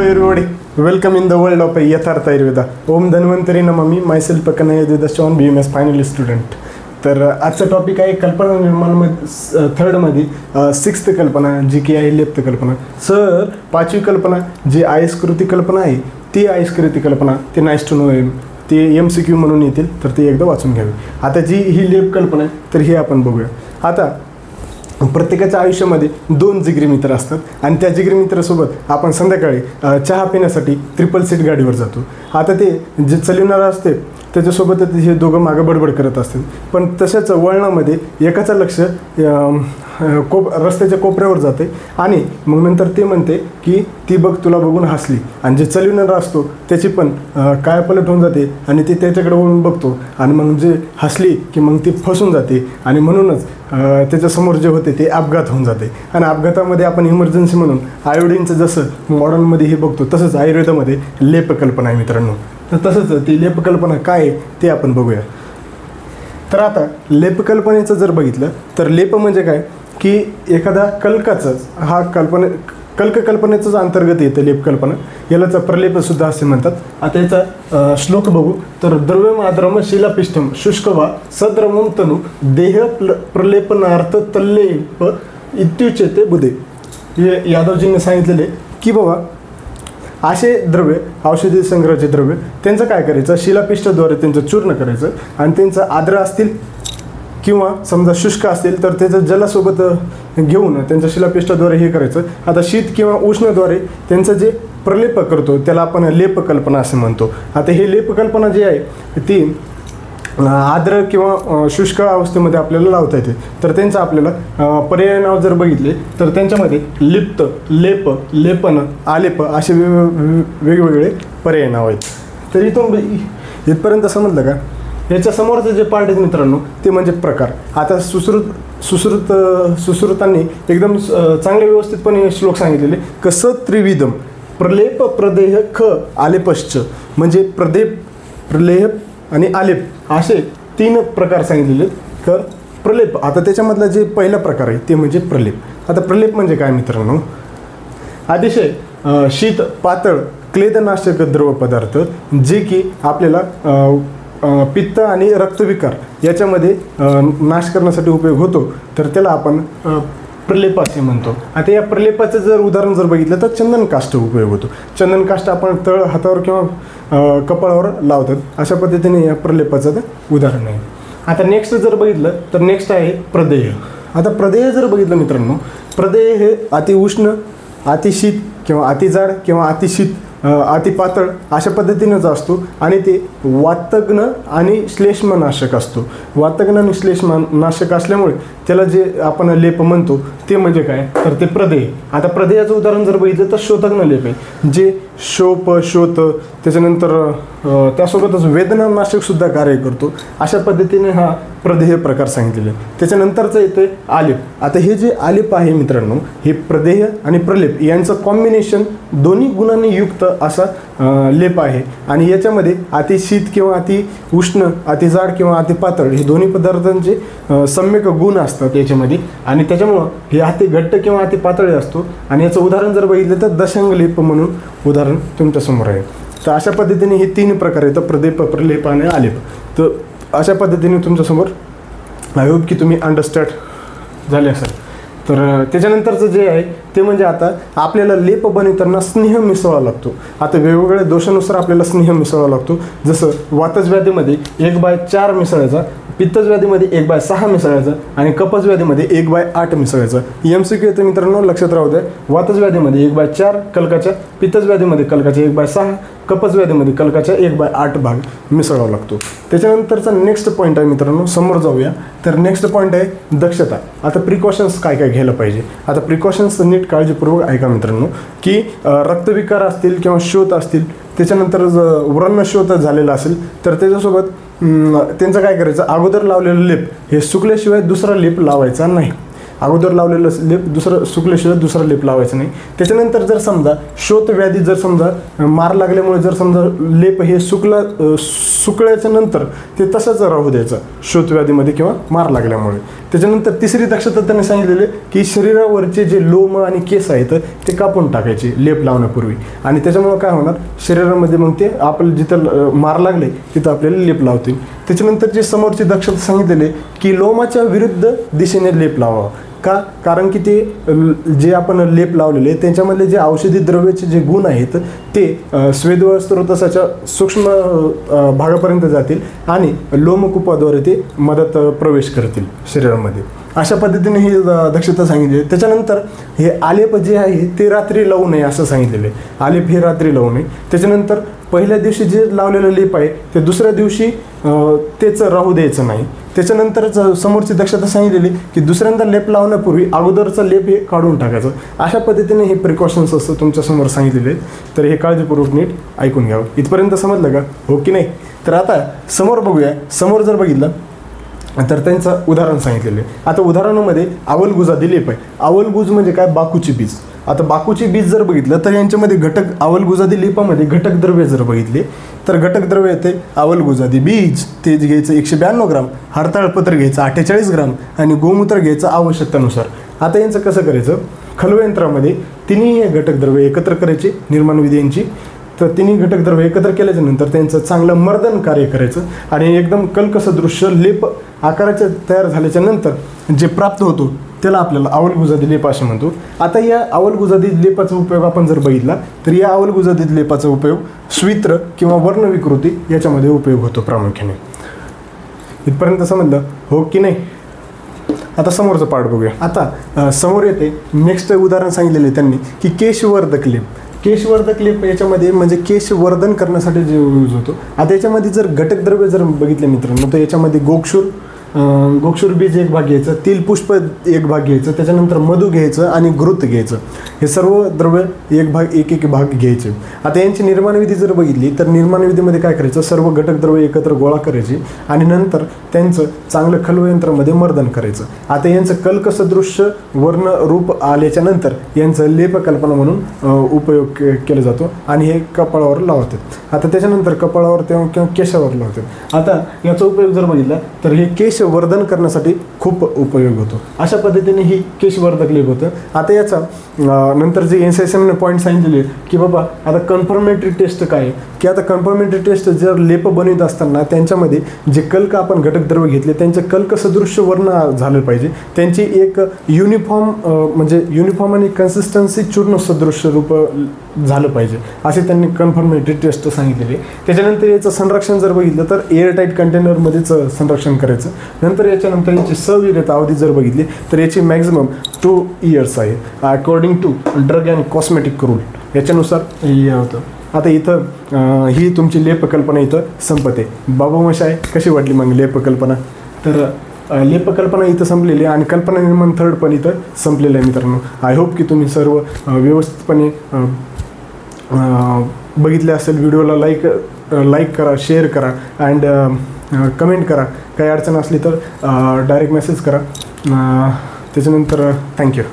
everybody, welcome in the world of यथार्थ आयुर्वेदा. ओम धन्वंतरी नमामि. myself Kanaya Dudashawn, BMS final student. तर आजचा topic आहे कल्पना निर्माण थर्डमध्ये सिक्स्थ कल्पना जी की आहे लेप्त कल्पना. सर पाचवी कल्पना जी आयस्कृती कल्पना आहे ती आयस्कृती कल्पना ते नाईस टू नो ते MCQ म्हणून येतील तर ते एकदा वाचून घ्यावे. आता जी ही लेप कल्पना आहे तर हे आपण बघूया. आता प्रत्येकाच्या आयुष्यामध्ये दोन जिगरी मित्र असतात आणि त्या जिगरी मित्रासोबत आपण संध्याकाळी चहा पिण्यासाठी ट्रिपल सीट गाडीवर जातो. आता ते जे चालवणारा असते त्याच्यासोबतच हे दोघं मागं बडबड करत असतील, पण तशाच वळणामध्ये एकाचं लक्ष रस्त्याच्या कोपऱ्यावर जाते आणि मग नंतर ते म्हणते की ती बघ तुला बघून हसली, आणि जे चालवणारा असतो त्याची पण कायापलट होऊन जाते आणि ती त्याच्याकडे वळून बघतो आणि मग जे हसली की मग ती फसून जाते आणि म्हणूनच त्याच्यासमोर जे होते ते अपघात होऊन जाते. आणि अपघातामध्ये आपण इमर्जन्सी म्हणून आयोडीनचं जसं मॉडर्नमध्ये हे बघतो तसंच आयुर्वेदामध्ये लेपकल्पना आहे मित्रांनो. तर तसंच ती लेपकल्पना काय आहे ते आपण बघूया. तर आता लेपकल्पनेचं जर बघितलं तर लेप म्हणजे काय की एखादा कल्काचंच हा कल्पनेचंच अंतर्गत येतं लेपकल्पना. यालाच प्रलेपसुद्धा असे म्हणतात. आता याचा श्लोक बघू तर द्रव्यम आद्रम शिलापिष्टम शुष्क वा सद्रमम तनु देह प्रलेपनार्थ तल्लेप इत्युच्यते बुधे. हे यादवजींनी सांगितलेले की बाबा असे द्रव्य औषधी संग्रहाचे द्रव्य त्यांचं काय करायचं शिलापिष्टाद्वारे त्यांचं चूर्ण करायचं आणि त्यांचं आद्र असतील किंवा समजा शुष्क असतील तर त्याचं जलासोबत घेऊन त्यांच्या शिलापिष्टाद्वारे हे करायचं. आता शीत किंवा उष्णद्वारे त्यांचं जे प्रलेप करतो त्याला आपण लेपकल्पना असं म्हणतो. आता हे लेपकल्पना जी आहे ती आर्द्र किंवा शुष्क अवस्थेमध्ये आपल्याला लावता येते. तर त्यांचं आपल्याला पर्याय नाव जर बघितले तर त्यांच्यामध्ये लिप्त, लेप, लेपन, आलेप असे वेगवेगळे पर्याय नाव आहेत. तर इथपर्यंत समजलं का? याच्या समोरचं जे पार्ट आहेत मित्रांनो ते म्हणजे प्रकार. आता सुश्रुतांनी एकदम चांगल्या व्यवस्थितपणे श्लोक सांगितलेले कसं त्रिविधम प्रलेप प्रदेह ख आलेपश्च म्हणजे प्रलेप आणि आलेप असे तीन प्रकार सांगितलेले. तर प्रलेप आता त्याच्यामधला जे पहिला प्रकार आहे ते म्हणजे प्रलेप. आता प्रलेप म्हणजे काय मित्रांनो? अतिशय शीत पातळ क्लेदनाशक द्रव पदार्थ जे की आपल्याला पित्त आणि रक्तविकार याच्यामध्ये नाश करण्यासाठी उपयोग होतो तर त्याला आपण प्रलेप असे म्हणतो. आता या प्रलेपाचं जर उदाहरण जर बघितलं तर चंदनकाष्ठ उपयोग होतो. चंदनकाष्ठ आपण तळ हातावर किंवा कपाळावर लावतात. अशा पद्धतीने या प्रलेपाचं उदाहरण आहे. आता नेक्स्ट जर बघितलं तर नेक्स्ट आहे प्रदेय. आता प्रदेय जर बघितलं मित्रांनो प्रदेय हे अतिउष्ण, अतिशीत किंवा अतिजाड किंवा अतिशीत, अतिपातळ अशा पद्धतीनंच असतो आणि ते वातग्न आणि श्लेष्मनाशक असतो. वातग्न आणि श्लेष्मनाशक असल्यामुळे त्याला जे आपण लेप म्हणतो ते म्हणजे काय तर ते प्रदेय. आता प्रदेयाचं उदाहरण जर बघितलं तर शोतग्न लेप आहे जे शोप, शोत त्याच्यानंतर त्यासोबतच वेदनानाशकसुद्धा कार्य करतो. अशा पद्धतीने हा प्रदेय प्रकार सांगितलेला आहे. त्याच्यानंतरचं येतं आलेप. आता हे जे आलेप आहे मित्रांनो हे प्रदेय आणि प्रलेप यांचं कॉम्बिनेशन दोन्ही गुणांनी युक्त असा लेप आहे आणि याच्यामध्ये अतिशीत किंवा अति उष्ण, अतिजाड किंवा अतिपातळ हे दोन्ही पदार्थांचे सम्यक गुण असतात याच्यामध्ये आणि त्याच्यामुळं हे अति घट्ट किंवा अति पातळ असतो. आणि याचं उदाहरण जर बघितलं तर दशांग लेप म्हणून उदाहरण तुमच्यासमोर आहे. तर अशा पद्धतीने हे तीन प्रकार आहेत प्रदेप, प्रलेप आणि आलेप. तर अशा पद्धतीने तुमच्यासमोर आय होप की तुम्ही अंडरस्टँड झाले असेल. तर त्याच्यानंतरचं जे आहे ते म्हणजे आता आपल्याला लेप बनवताना स्नेह मिसळावा लागतो. आता वेगवेगळ्या दोषानुसार आपल्याला स्नेह मिसळावा लागतो. जसं वातजव्याधीमध्ये 1/4 मिसळायचा, पित्तजव्याधीमध्ये 1/6 मिसळायचा आणि कफजव्याधीमध्ये 1/8 मिसळायचा. MCQ येतं मित्रांनो लक्षात राहू द्या. वातजव्याधीमध्ये 1/4 कल्काच्या, पित्तजव्याधीमध्ये कल्काच्या 1/6, कफजव्याधीमध्ये कल्काच्या 1/8 भाग मिसळावा लागतो. त्याच्यानंतरचा नेक्स्ट पॉईंट आहे मित्रांनो समोर जाऊया. तर नेक्स्ट पॉईंट आहे दक्षता. आता प्रिकॉशन्स काय काय घ्यायला पाहिजे. आता प्रिकॉशन्स नीट काळजीपूर्वक ऐका मित्रांनो की रक्तविकार असतील किंवा शोथ असतील त्याच्यानंतर व्रणशोथ झालेला असेल तर त्याच्यासोबत त्यांचं काय करायचं अगोदर लावलेलं लेप हे सुकल्याशिवाय दुसरा लेप लावायचा नाही. अगोदर लावलेलं लेप दुसरं सुकल्याशिवाय दुसरा लेप लावायचं नाही. त्याच्यानंतर जर समजा शोथव्याधी जर समजा मार लागल्यामुळे जर समजा लेप हे सुकल्याच्या नंतर ते तसंच राहू द्यायचं शोथव्याधीमध्ये किंवा मार लागल्यामुळे. त्याच्यानंतर तिसरी दक्षता त्यांनी सांगितलेली की शरीरावरचे जे लोम आणि केस आहेत ते कापून टाकायचे लेप लावण्यापूर्वी, आणि त्याच्यामुळे काय होणार, शरीरामध्ये मग ते आपलं जिथं मार लागले तिथं आपल्याला लेप लावतील. त्याच्यानंतर जे समोरची दक्षता सांगितलेले की लोमाच्या विरुद्ध दिशेने लेप लावावा. का? कारण की ते जे आपण लेप लावलेले त्यांच्यामधले जे औषधी द्रव्याचे जे गुण आहेत ते स्वेदस्रोतसाच्या सूक्ष्म भागापर्यंत जातील आणि लोमकूपाद्वारे ते मदत प्रवेश करतील शरीरामध्ये. अशा पद्धतीने ही दक्षता सांगितली. त्याच्यानंतर हे आलेप जे आहे ते रात्री लावू नये असं सांगितलेलं आहे. आलेप हे रात्री लावू नये. त्याच्यानंतर पहिल्या दिवशी जे लावलेलं लेप आहे ते दुसऱ्या दिवशी तेच राहू द्यायचं नाही. त्याच्यानंतर समोरची दक्षता सांगितलेली की दुसऱ्यांदा लेप लावण्यापूर्वी अगोदरचा लेप हे काढून टाकायचं. अशा पद्धतीने हे प्रिकॉशन्स असतं तुमच्यासमोर सांगितलेले आहेत. तर हे काळजीपूर्वक नीट ऐकून घ्यावं. इथपर्यंत समजलं का? हो की नाही? तर आता समोर बघूया. समोर जर बघितलं तर त्यांचं उदाहरण सांगितलेलं आहे. आता उदाहरणामध्ये आवलगुजादी लेप आहे. आवलगुज म्हणजे काय? बाकूची बीज. आता बाकूची बीज जर बघितलं तर यांच्यामध्ये घटक आवलगुजादी लेपामध्ये घटक द्रव्य जर बघितले तर घटक द्रव्य येते आवलगुजादी बीज ते घ्यायचं 192 ग्राम, हरताळपत्र घ्यायचं 48 ग्राम आणि गोमूत्र घ्यायचं आवश्यकतेनुसार. आता यांचं कसं करायचं, खलवयंत्रामध्ये तिन्ही हे घटक द्रव्य एकत्र करायचे निर्माण विधी यांची. तर तिन्ही घटक द्रव्य एकत्र केल्याच्या नंतर त्यांचं चांगलं मर्दन कार्य करायचं आणि एकदम कल्कसदृश्य लेप आकाराचे तयार झाल्याच्या नंतर जे प्राप्त होतो त्याला आपल्याला आवलगुजादी लेप असे म्हणतो. आता या आवलगुजादी लेपाचा उपयोग आपण जर बघितला तर या आवलगुजादी लेपाचा उपयोग स्वित्र किंवा वर्णविकृती याच्यामध्ये उपयोग होतो प्रामुख्याने. इथपर्यंत समजलं हो की नाही? आता समोरचं पार्ट बघूया. आता समोर येते नेक्स्ट उदाहरण सांगितलेले त्यांनी की केशवर्धक लेप. केशवर्धक लेप याच्यामध्ये म्हणजे केशवर्धन करण्यासाठी जे यूज होतो. आता याच्यामध्ये जर घटक द्रव्य जर बघितले मित्रांनो तर याच्यामध्ये गोक्षूर बीज एक भाग घ्यायचं, तिलपुष्प एक भाग घ्यायचं, त्याच्यानंतर मधु घ्यायचं आणि घृत घ्यायचं. हे सर्व द्रव्य एक भाग घ्यायचे. आता यांची निर्माणविधी जर बघितली तर निर्माणविधीमध्ये काय करायचं, सर्व घटक द्रव्य एकत्र गोळा करायचे आणि नंतर त्यांचं चांगलं खलवयंत्रामध्ये मर्दन करायचं. आता यांचं कल्कसदृश्य वर्ण रूप आल्याच्या नंतर यांचं लेपकल्पना म्हणून उपयोग केला जातो आणि हे कपाळावर लावतात. आता त्याच्यानंतर कपाळावर किंवा केशावर लावतात. आता याचा उपयोग जर बघितला तर हे केशवर्धन करण्यासाठी खूप उपयोग होतो. अशा पद्धतीने ही केशवर्धक लेप होतं. आता याचा नंतर जे एनसायसनने पॉईंट सांगितलेले की बाबा आता कन्फर्मेटरी टेस्ट काय आहे, की आता कन्फर्मेटरी टेस्ट जर लेप बनवित असताना त्यांच्यामध्ये जे कल्क आपण घटक द्रव्य घेतले त्यांचे कल्क सदृश्य वर्ण झालं पाहिजे. त्यांची एक युनिफॉर्म आणि कन्सिस्टन्सी चूर्ण सदृश्य रूप झालं पाहिजे असे त्यांनी कन्फर्मेटरी टेस्ट सांगितलेले. त्याच्यानंतर याचं संरक्षण जर बघितलं तर एअरटाईट कंटेनरमध्येच संरक्षण करायचं. नंतर याच्यानंतर याची सविरता अवधी जर बघितली तर याची मॅक्झिमम 2 years आहे according to drug and cosmetic rule. याच्यानुसार हे होतं. आता इथं ही तुमची लेपकल्पना इथं संपते. बाबू मशाय कशी वाटली मग लेपकल्पना? तर लेपकल्पना इथं संपलेली आहे आणि कल्पना निर्माण थर्ड पण इथं संपलेलं आहे मित्रांनो. आय होप की तुम्ही सर्व व्यवस्थितपणे बघितले असेल. व्हिडिओला लाईक करा, शेअर करा अँड कमेंट करा. काही अडचण असली तर डायरेक्ट मेसेज करा. त्याच्यानंतर थँक्यू.